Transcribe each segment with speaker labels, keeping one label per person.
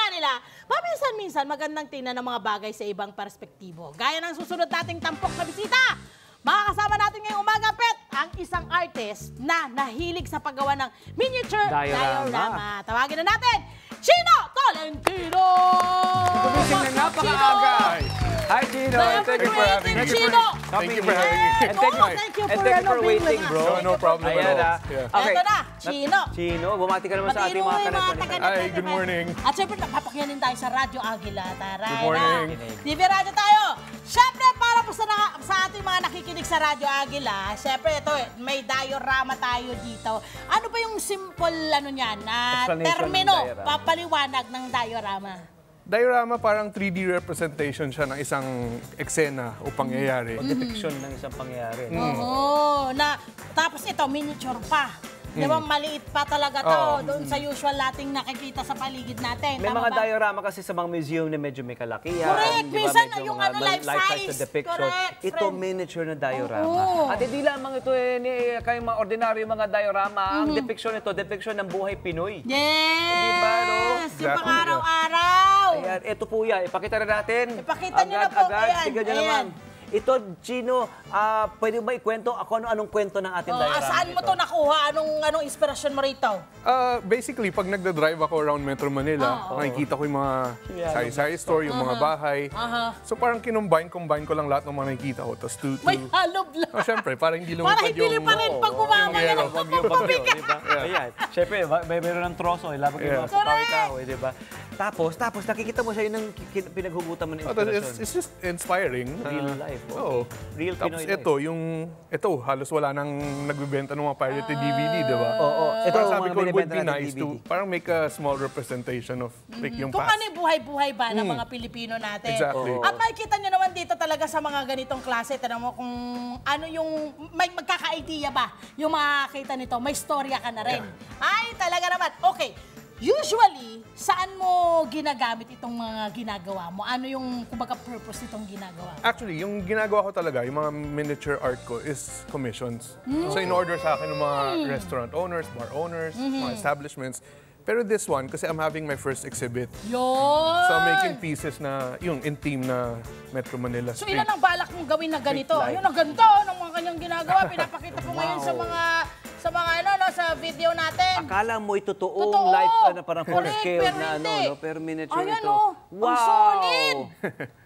Speaker 1: nga nila, paminsan-minsan magandang tingnan ng mga bagay sa ibang perspektibo. Gaya ng susunod nating tampok na bisita. Makakasama natin ngayong umaga, Pet, ang isang artist na nahilig sa paggawa ng miniature diorama. Tawagin na natin, Chino Tolentino!
Speaker 2: Gumising na napakaaga! Hi, Chino!
Speaker 1: Thank you for having me.
Speaker 2: Thank you for having me.
Speaker 1: And thank you for
Speaker 2: waiting, bro.
Speaker 3: No problem at all.
Speaker 1: Okay. Ito na, Chino.
Speaker 2: Chino, bumati ka naman sa ating mga kanan.
Speaker 3: Hi, good morning.
Speaker 1: At syempre, napapakyanin tayo sa Radyo Agila. Tara,
Speaker 3: Good morning.
Speaker 1: TV Radyo tayo. Syempre, para po sa ating mga nakikinig sa Radyo Agila, syempre, ito, may diorama tayo dito. Ano ba yung simple, niyan, na termino, papaliwanag ng diorama?
Speaker 3: Diorama parang 3D representation siya ng isang eksena o pangyayari.
Speaker 2: Depiction ng isang pangyayari.
Speaker 1: Oo, tapos ito, miniature pa. Di ba, maliit pa talaga to doon sa usual nating nakikita sa paligid natin.
Speaker 2: May mga diorama kasi sa mga museum na medyo may kalakihan.
Speaker 1: Correct. Minsan yung life size.
Speaker 2: Na depiction.
Speaker 1: Correct.
Speaker 2: Ito, miniature na diorama. At hindi lamang ito kayong mga ordinaryo mga diorama. Ang depiction nito, depiction ng buhay Pinoy.
Speaker 1: Yes!
Speaker 2: Diba, no?
Speaker 1: Yung pang-araw-araw.
Speaker 2: Ayan, ito po yan. Ipakita na natin.
Speaker 1: Ipakita nyo na po.
Speaker 2: Agad. Tignan nyo naman. Ito, Chino, pwede ba ikwento ako anong kwento ng ating diorama?
Speaker 1: Saan mo to nakuha? Anong inspirasyon mo rito?
Speaker 3: Basically, pag nagda-drive ako around Metro Manila, nakikita ko yung mga sari-sari store, yung mga bahay. So parang combine ko lang lahat ng mga nakikita ko. Tapos
Speaker 1: may halob lang.
Speaker 3: Siyempre, parang hindi
Speaker 1: Para
Speaker 3: lumipad
Speaker 1: hindi pa rin pag bumamaya ng pagpapabigat.
Speaker 2: Ayan, siyempre, may meron ng troso, labag yung mga kahoy-kahoy, di ba? Tapos, nakikita mo siya yun ang pinaghugutan mo ng inspirasyon.
Speaker 3: It's just inspiring.
Speaker 2: Real life.
Speaker 3: Oo.
Speaker 2: Real Pinoy life.
Speaker 3: Ito, halos wala nang nagbibenta ng mga pirated DVD, di ba?
Speaker 2: Oo.
Speaker 3: Ito sabi ko, it would be nice to parang make a small representation of like yung
Speaker 1: Kung
Speaker 3: past.
Speaker 1: ano yung buhay-buhay ba ng mga Pilipino natin.
Speaker 3: Exactly.
Speaker 1: At makikita nyo naman dito talaga sa mga ganitong klase, tanong mo kung ano yung, may magkaka-idea ba yung makakita nito, may storya ka na rin. Ay, talaga naman. Okay. Usually, saan mo ginagamit itong mga ginagawa mo? Ano yung, kumbaga, purpose nitong ginagawa mo?
Speaker 3: Actually, yung ginagawa ko talaga, yung mga miniature art ko is commissions. So in-order sa akin ng mga restaurant owners, bar owners, mga establishments. Pero this one, kasi I'm having my first exhibit.
Speaker 1: Yun!
Speaker 3: So I'm making pieces na, yung intim na Metro Manila
Speaker 1: So
Speaker 3: street.
Speaker 1: ilan ang balak mong gawin na ganito? Ayun, ang ganda ng mga kanyang ginagawa. Pinapakita ko ngayon sa mga sa video natin.
Speaker 2: Akala mo totoong life, parang full scale na pero miniature
Speaker 1: ayan,
Speaker 2: ito.
Speaker 1: Wow! Ang solid!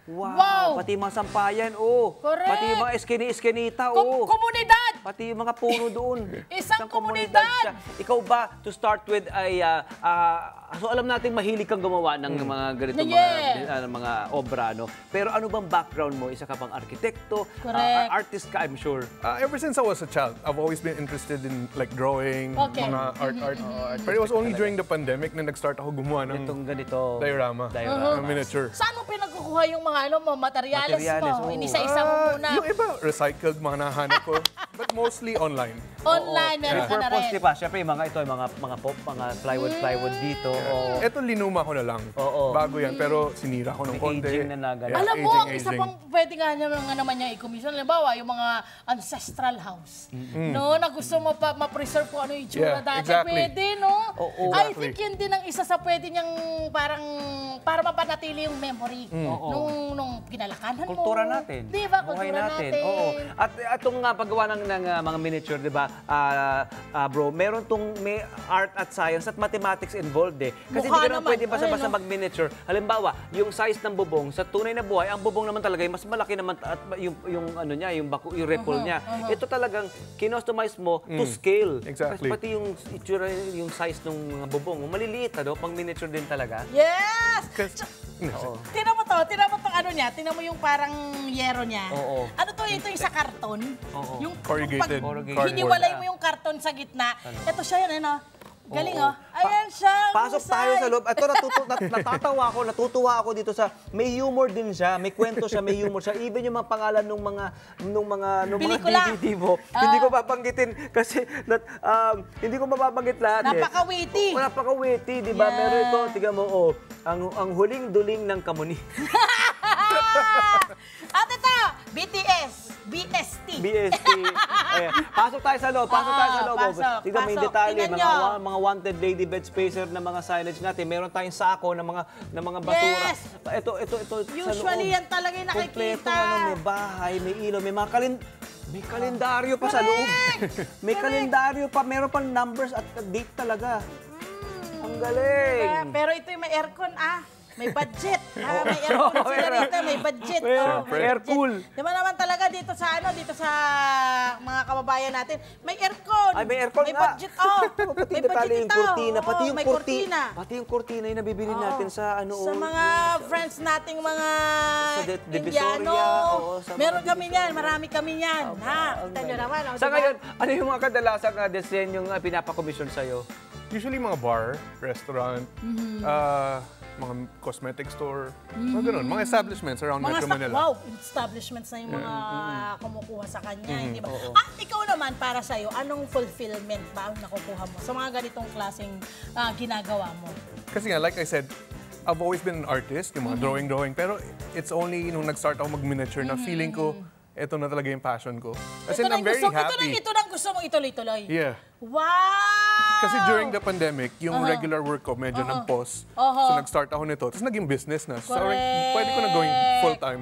Speaker 2: Wow! Pati mga sampayan,
Speaker 1: Correct.
Speaker 2: Pati yung mga eskinita,
Speaker 1: Komunidad!
Speaker 2: Pati yung mga puno doon.
Speaker 1: Isang komunidad
Speaker 2: siya. Ikaw ba, to start with, ay, so alam natin mahilig kang gumawa ng mga ganito, mga obra, no? Pero ano bang background mo? Isa ka pang arkitekto? Artist ka, I'm sure.
Speaker 3: Ever since I was a child, I've always been interested in like drawing, mga art. Pero it was only during the pandemic na nag-start ako gumawa ng
Speaker 2: itong ganito
Speaker 3: diorama, miniature.
Speaker 1: Saan mo pinagkukuha yung mga materials mo? Inisa-isa mo muna.
Speaker 3: Yung iba, recycled, mga nahanap ko. But mostly online.
Speaker 1: Online, meron ka na rin.
Speaker 2: Diba? Siyempre, mga pop, mga plywood dito.
Speaker 3: Ito, linuma ko na lang. Bago yan, pero sinira ko ng konti.
Speaker 2: Aging na naganap.
Speaker 1: Alam mo, ang isa pang pwede nga naman niya i-commission. Halimbawa, yung mga ancestral house. No, na gusto mo pa ma-preserve kung ano yung itsura dati.
Speaker 3: Exactly.
Speaker 1: Pwede, no? I
Speaker 3: Exactly.
Speaker 1: think yun din ang isa sa pwede niyang parang para mapanatili yung memory nung kinalakanan mo.
Speaker 2: Kultura natin.
Speaker 1: Di ba?
Speaker 2: Buhay
Speaker 1: Kultura natin.
Speaker 2: Oo. At itong paggawa ng mga miniature, di ba, bro, may art at science at mathematics involved eh. Kasi hindi ka naman pwede basta-basta mag-miniature. Halimbawa, yung size ng bubong, sa tunay na buhay, ang bubong naman talaga, mas malaki naman at yung ano niya, yung ripple niya. Ito talagang kinostomize mo to scale.
Speaker 3: Exactly.
Speaker 2: Kasi pati yung itsura, yung size ng mga bubong, maliliit, pang miniature din talaga.
Speaker 1: Yes!
Speaker 2: Oo.
Speaker 1: Tingnan mo tong ano niya, tingnan mo yung parang yero niya.
Speaker 2: Oo.
Speaker 1: Ano to, ito yung sa karton.
Speaker 2: Oo.
Speaker 1: Yung
Speaker 3: Corrugated.
Speaker 1: hiniwalay mo yung karton sa gitna. Ito siya yun, ano? Galing, Ayan siya.
Speaker 2: Pasok tayo sa loob. Ito, natutuwa ako dito sa, may humor din siya, may kwento siya, may humor siya. Even yung mga pangalan ng mga DVD mo, hindi ko babanggitin kasi hindi ko mababanggit lahat.
Speaker 1: Napaka-witty.
Speaker 2: Napaka-witty, di ba? Meron ito, tignan mo, ang huling duling ng Kamuning.
Speaker 1: At ito, BTS. BST.
Speaker 2: BST. Ayan. Pasok tayo sa loob. Pasok tayo sa loob.
Speaker 1: pasok,
Speaker 2: Tignan mo yung
Speaker 1: pasok.
Speaker 2: detalye.
Speaker 1: Tingnan
Speaker 2: Mga wanted lady bed spacer na mga signage natin. Meron tayong sako ng mga basura.
Speaker 1: Yes.
Speaker 2: Ito
Speaker 1: Usually, yan talaga yung
Speaker 2: Kompleto
Speaker 1: nakikita.
Speaker 2: may bahay, may ilaw, may mga may kalendaryo pa sa loob. May kalendaryo pa, meron pa numbers at date talaga. Ang galing.
Speaker 1: Pero ito yung may aircon, May budget. May aircon sila rito, may budget.
Speaker 2: May aircool.
Speaker 1: Di ba naman talaga dito sa mga kababayan natin, may aircon.
Speaker 2: Ay, may aircon
Speaker 1: may
Speaker 2: nga.
Speaker 1: budget,
Speaker 2: Pati
Speaker 1: may
Speaker 2: detalye yung
Speaker 1: ito.
Speaker 2: kurtina, pati yung
Speaker 1: may
Speaker 2: kurtina. Pati yung kurtina yung nabibili natin sa
Speaker 1: Sa mga friends nating mga
Speaker 2: Sa Divisoria,
Speaker 1: Indiano.
Speaker 2: sa mga
Speaker 1: Meron kami niyan, marami kami niyan. Kita nyo naman.
Speaker 2: Sa
Speaker 1: diba?
Speaker 2: ngayon, ano yung mga kadalasang design yung pinapakomisyon sa'yo?
Speaker 3: Usually mga bar, restaurant, mga cosmetic store, mga ganun, mga establishments around Metro Manila.
Speaker 1: Wow, establishments na yung mga kumukuha sa kanya, di ba? At ikaw naman, para sa'yo, anong fulfillment ba ang nakukuha mo sa mga ganitong klaseng ginagawa mo?
Speaker 3: Kasi nga, like I said, I've always been an artist, yung mga drawing, pero it's only nung nag-start ako mag-miniature na feeling ko, ito na talaga yung passion ko. As in, I'm very happy.
Speaker 1: Ito na gusto mong ituloy-tuloy.
Speaker 3: Yeah.
Speaker 1: Wow!
Speaker 3: Kasi during the pandemic, yung regular work ko medyo nag-pause. So nag-start ako nito. Tapos naging business na. So
Speaker 1: Correct.
Speaker 3: pwede ko na gawing full-time.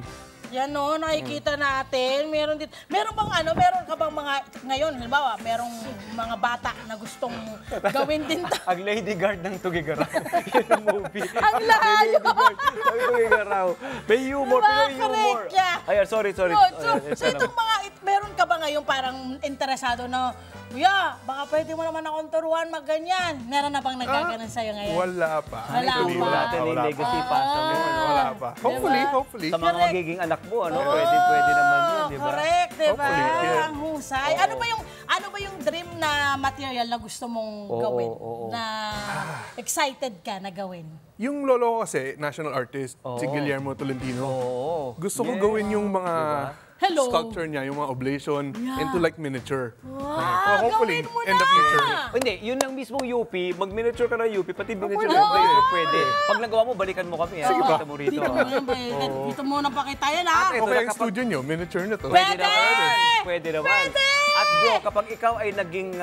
Speaker 1: Yan no, nakikita natin. Meron meron ka bang mga, ngayon, halimbawa, merong mga bata na gustong gawin din to.
Speaker 2: Ang Lady Guard ng Tugigaraw. Yun ang movie.
Speaker 1: Ang layo!
Speaker 2: Ng Tugigaraw. May humor,
Speaker 1: Diba?
Speaker 2: Pinoy humor.
Speaker 1: Correct, yeah.
Speaker 2: Ayan, sorry.
Speaker 1: So itong mga, meron ka ba ngayon parang interesado na, Kuya, baka pwede mo naman akong turuan mag-ganyan. Meron na bang nagkaganon sa'yo ngayon?
Speaker 3: Wala pa.
Speaker 1: Wala
Speaker 2: Ituloy
Speaker 1: pa.
Speaker 2: natin yung legacy pa sa
Speaker 3: Wala pa. Hopefully,
Speaker 1: Diba?
Speaker 3: hopefully.
Speaker 2: Sa mga magiging anak mo, ano? Pwede naman yun, di ba?
Speaker 1: Correct, di ba?
Speaker 3: Hopefully, yeah.
Speaker 1: Ang husay. Ano ba yung dream na material na gusto mong gawin? Na excited ka na gawin?
Speaker 3: Yung lolo ko kasi, national artist, si Guillermo Tolentino. Gusto ko gawin yung mga
Speaker 1: Hello.
Speaker 3: sculpture niya, yung mga oblation, into like miniature.
Speaker 1: Wow,
Speaker 3: Hopefully,
Speaker 1: gawin mo
Speaker 3: in the
Speaker 1: na!
Speaker 3: future.
Speaker 2: Hindi, yun ang mismong UP, mag-miniature ka ng UP, pati miniature ng Blazer pwede. Pag nagawa mo, balikan mo kami. Sige
Speaker 3: ba?
Speaker 2: Kita mo rito.
Speaker 1: Dito mo na ba? Dito mo na pakita yan, ha?
Speaker 2: Ito
Speaker 3: Okay,
Speaker 2: na
Speaker 3: yung
Speaker 2: kapag-
Speaker 3: studio nyo, miniature na to.
Speaker 1: Pwede!
Speaker 2: Pwede naman.
Speaker 1: Pwede!
Speaker 2: At bro, kapag ikaw ay naging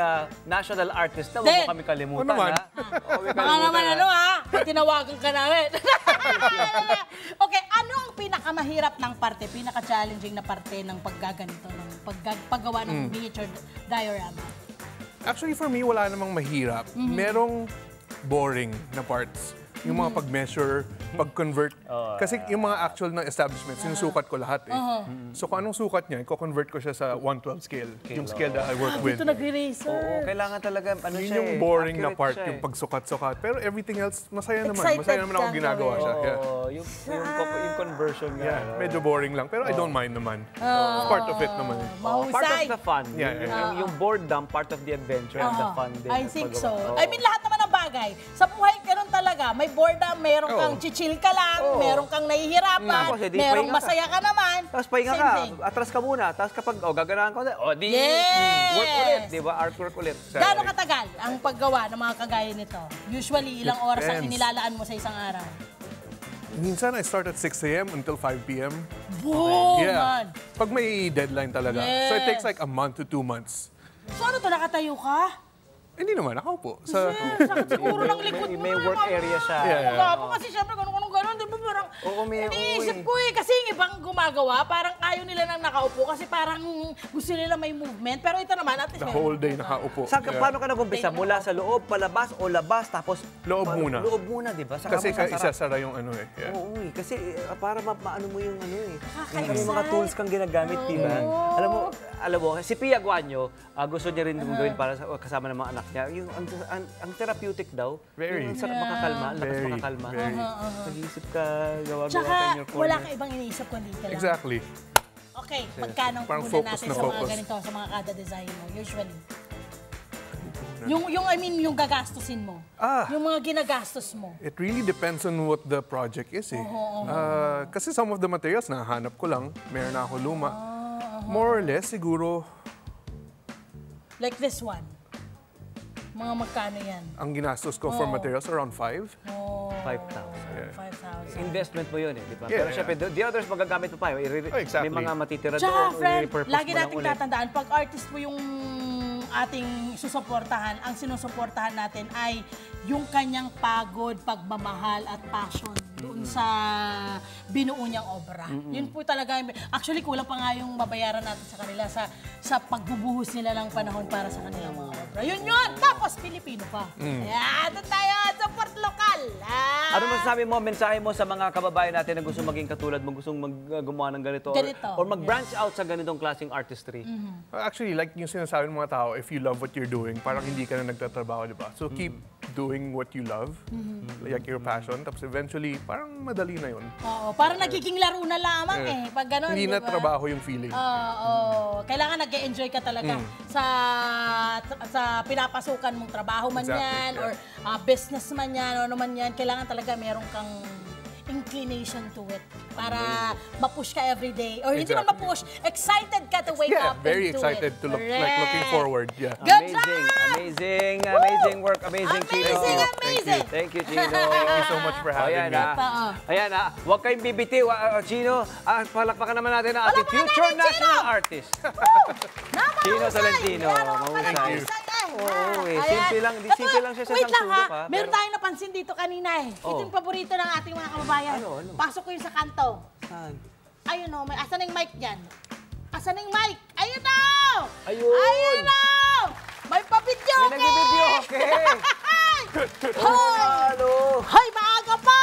Speaker 2: national artist na, huwag mo
Speaker 1: Then,
Speaker 2: kami kalimutan,
Speaker 3: ano naman?
Speaker 2: ha? Huwag mo
Speaker 1: Baka
Speaker 2: kalimutan,
Speaker 1: naman
Speaker 2: ha?
Speaker 1: tinawagan ka namin. Okay, ano ang pinakamahirap ng parte, pinaka-challenging na parte ng paggaganito, ng paggawa ng miniature diorama?
Speaker 3: Actually, for me, wala namang mahirap. Merong boring na parts. Yung mga pag-measure, pag-convert. Kasi yung mga actual na establishments, sinusukat ko lahat eh. So kung anong sukat niya, i-convert ko siya sa 1/12 scale. Yung scale that I work with.
Speaker 1: Ito nag-eraser.
Speaker 2: Oo, kailangan talaga, ano
Speaker 3: Yun
Speaker 2: siya
Speaker 3: yung
Speaker 2: eh,
Speaker 3: boring na
Speaker 2: accurate
Speaker 3: part,
Speaker 2: siya
Speaker 3: yung
Speaker 2: eh.
Speaker 3: pagsukat-sukat. Pero everything else, masaya naman.
Speaker 1: Excited
Speaker 3: Masaya naman ako
Speaker 1: kang
Speaker 3: ginagawa
Speaker 1: gawin.
Speaker 3: siya. Yeah.
Speaker 2: Oo, yung conversion nga.
Speaker 3: Yeah, medyo boring lang. Pero I don't mind naman. It's part of it naman.
Speaker 2: Part
Speaker 1: Mahusay.
Speaker 2: of the fun.
Speaker 3: Yeah,
Speaker 2: Yung boredom, part of the adventure and the fun din.
Speaker 1: I
Speaker 2: ng
Speaker 1: think
Speaker 2: paggawa.
Speaker 1: so.
Speaker 2: Oo.
Speaker 1: I mean, lahat naman ng bagay. Sa buhay, ganun talaga. May boredom, meron kang chichill ka lang, meron kang nahihirapan,
Speaker 2: Tapos, edi
Speaker 1: merong
Speaker 2: pahinga ka.
Speaker 1: masaya ka naman.
Speaker 2: Tapos pahinga
Speaker 1: Same
Speaker 2: ka,
Speaker 1: thing.
Speaker 2: atras ka muna. Tapos kapag, gaganahan ka ulit, di,
Speaker 1: Yes!
Speaker 2: work ulit, di ba? Artwork ulit.
Speaker 1: Gano'ng katagal ang paggawa ng mga kagaya nito? Usually, ilang oras ang
Speaker 3: Depends.
Speaker 1: inilalaan mo sa isang araw?
Speaker 3: Minsan, I start at 6 a.m. until 5 p.m.
Speaker 1: Boom!
Speaker 3: Yeah.
Speaker 1: Man.
Speaker 3: Pag may deadline talaga. So it takes like a month to 2 months.
Speaker 1: So ano to, nakatayo ka?
Speaker 3: Hindi naman, nakaupo. Sa,
Speaker 1: Sakit siguro ng likod mo.
Speaker 2: May work area siya.
Speaker 3: Yeah.
Speaker 1: Gabo kasi syempre ganun, di ba parang
Speaker 2: Oo,
Speaker 1: iniisip ko eh. Kasi yung ibang gumagawa, parang ayaw nila nang nakaupo kasi parang gusto nila may movement. Pero ito naman, at least
Speaker 3: the
Speaker 1: may
Speaker 3: whole day nakaupo.
Speaker 2: Saan ka, paano ka nag-umpisa? Mula sa loob, palabas o labas, tapos...
Speaker 3: Loob muna.
Speaker 2: Loob muna, di ba? Saka
Speaker 3: Kasi
Speaker 2: mo sasara.
Speaker 3: isasara yung ano eh. Yeah.
Speaker 2: Oo, kasi para maano mo yung ano eh.
Speaker 1: Nakakaisay.
Speaker 2: May mga tools kang ginagamit, di ba? Alam mo, si Pia Guanyo, gusto niya rin gawin para kasama ng mga anak niya. Yung ang therapeutic daw.
Speaker 3: Very.
Speaker 2: Yung sarap makakalma, ang lakas
Speaker 3: Very,
Speaker 2: makakalma.
Speaker 3: very.
Speaker 2: Nag-iisip ka, gawa-gawa
Speaker 1: Tsaka,
Speaker 2: ka in your corner.
Speaker 1: wala ka ibang iniisip kundi ito lang.
Speaker 3: Exactly.
Speaker 1: Okay, magkano ang
Speaker 3: Parang
Speaker 1: punan
Speaker 3: focus
Speaker 1: natin
Speaker 3: na
Speaker 1: sa mga
Speaker 3: focus.
Speaker 1: ganito, sa mga kada design mo, usually? I mean, yung gagastusin mo. Yung mga ginagastos mo.
Speaker 3: It really depends on what the project is eh. Kasi some of the materials nahanap ko lang. Meron na ako luma. More or less, siguro,
Speaker 1: Like this one. Mga magkano yan?
Speaker 3: ang ginastos ko for materials around 5.
Speaker 2: 5,000.
Speaker 1: 5,000.
Speaker 2: Investment mo yun eh, di ba?
Speaker 3: Yeah,
Speaker 2: Pero syempre, the others magagamit mo pa.
Speaker 3: exactly.
Speaker 2: May mga matitira
Speaker 1: Tsaka,
Speaker 2: doon,
Speaker 1: friend,
Speaker 2: i-repurpose
Speaker 1: lagi
Speaker 2: mo lang
Speaker 1: nating
Speaker 2: ulit.
Speaker 1: tatandaan, pag artist po yung ating susuportahan, ang sinusuportahan natin ay yung kanyang pagod, pagmamahal at passion doon sa binuo niyang obra. Yun po talaga. Actually, kulang pa nga yung babayaran natin sa kanila sa pagbubuhos nila ng panahon para sa kanilang mga obra. Yun yun! Tapos, Pilipino pa. Ayan, doon tayo, support lokal.
Speaker 2: Ano masasabi mo, mensahe mo sa mga kababayan natin na gusto maging katulad mo, gustong gumawa ng ganito, or mag-branch out sa ganitong klaseng artistry?
Speaker 3: Actually, like yung sinasabi ng mga tao, if you love what you're doing, parang hindi ka na nagtatrabaho, di ba? So keep doing what you love, like your passion, tapos eventually, parang madali na yun.
Speaker 1: Oo, parang nagiging laro na lamang eh. Pag ganun,
Speaker 3: Hindi
Speaker 1: di
Speaker 3: na
Speaker 1: ba?
Speaker 3: trabaho yung feeling.
Speaker 1: Oo. Kailangan nag-enjoy ka talaga sa pinapasukan mong trabaho man
Speaker 3: Exactly,
Speaker 1: yan,
Speaker 3: yeah.
Speaker 1: or business man yan, o ano man yan. Kailangan talaga meron kang inclination to it para ma-push ka every day. Or hindi man
Speaker 3: Exactly.
Speaker 1: ma-push, excited ka to wake up
Speaker 3: Very
Speaker 1: and do
Speaker 3: excited
Speaker 1: it.
Speaker 3: to look, like
Speaker 1: Correct.
Speaker 3: looking forward. Yeah.
Speaker 1: Good
Speaker 2: Amazing work, amazing Chino.
Speaker 1: Amazing!
Speaker 2: Thank you, Chino.
Speaker 3: Thank you so much for having
Speaker 2: Ayan
Speaker 3: me.
Speaker 2: Ayan huwag kayong bibitiw, Chino. Palakpakan naman natin ang ating
Speaker 1: Palakpakan
Speaker 2: future
Speaker 1: natin, Chino!
Speaker 2: national artist. Chino Tolentino, mahusay. Oo, simple lang siya sa
Speaker 1: Wait lang
Speaker 2: sulok,
Speaker 1: ha, meron tayong napansin dito kanina eh. Ito yung paborito ng ating mga kababayan.
Speaker 2: Ano?
Speaker 1: Pasok ko yung sa kanto.
Speaker 2: Saan?
Speaker 1: Ayun o, asan na yung mic dyan? Asan na yung mic? Ayun o!
Speaker 2: Ayun!
Speaker 1: Ayun o! May pa-video
Speaker 2: May nag-video, okay.
Speaker 1: Hoy!
Speaker 2: Halo!
Speaker 1: Hoy, maaga pa!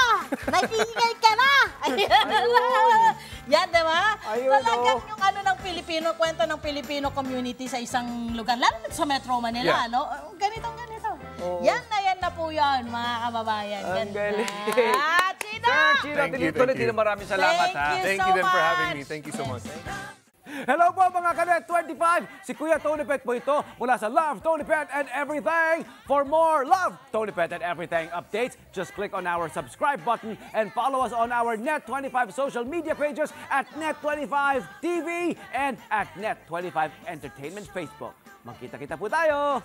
Speaker 1: Nag-iingay ka na! Ayun! Yan, di ba?
Speaker 2: Ayun,
Speaker 1: Talagang yung ano ng Pilipino, kwento ng Filipino community sa isang lugar, lalo na sa Metro Manila,
Speaker 3: Yeah.
Speaker 1: no? Ganito. Yan na po yan, mga kababayan.
Speaker 2: Ang
Speaker 1: Ganda.
Speaker 2: galing.
Speaker 1: Chino!
Speaker 2: Sir Chino
Speaker 3: Thank you,
Speaker 2: Tolentino, maraming salamat
Speaker 1: Thank
Speaker 2: ha.
Speaker 1: you.
Speaker 3: Thank
Speaker 1: so
Speaker 3: you then for having
Speaker 1: much.
Speaker 3: me. Thank you so much.
Speaker 2: Hello po mga Kanet 25! Si Kuya Tony Pet po ito mula sa Love, Tony Pet and Everything. For more Love, Tony Pet and Everything updates, just click on our subscribe button and follow us on our Net25 social media pages at Net25 TV and at Net25 Entertainment Facebook. Magkita-kita po tayo!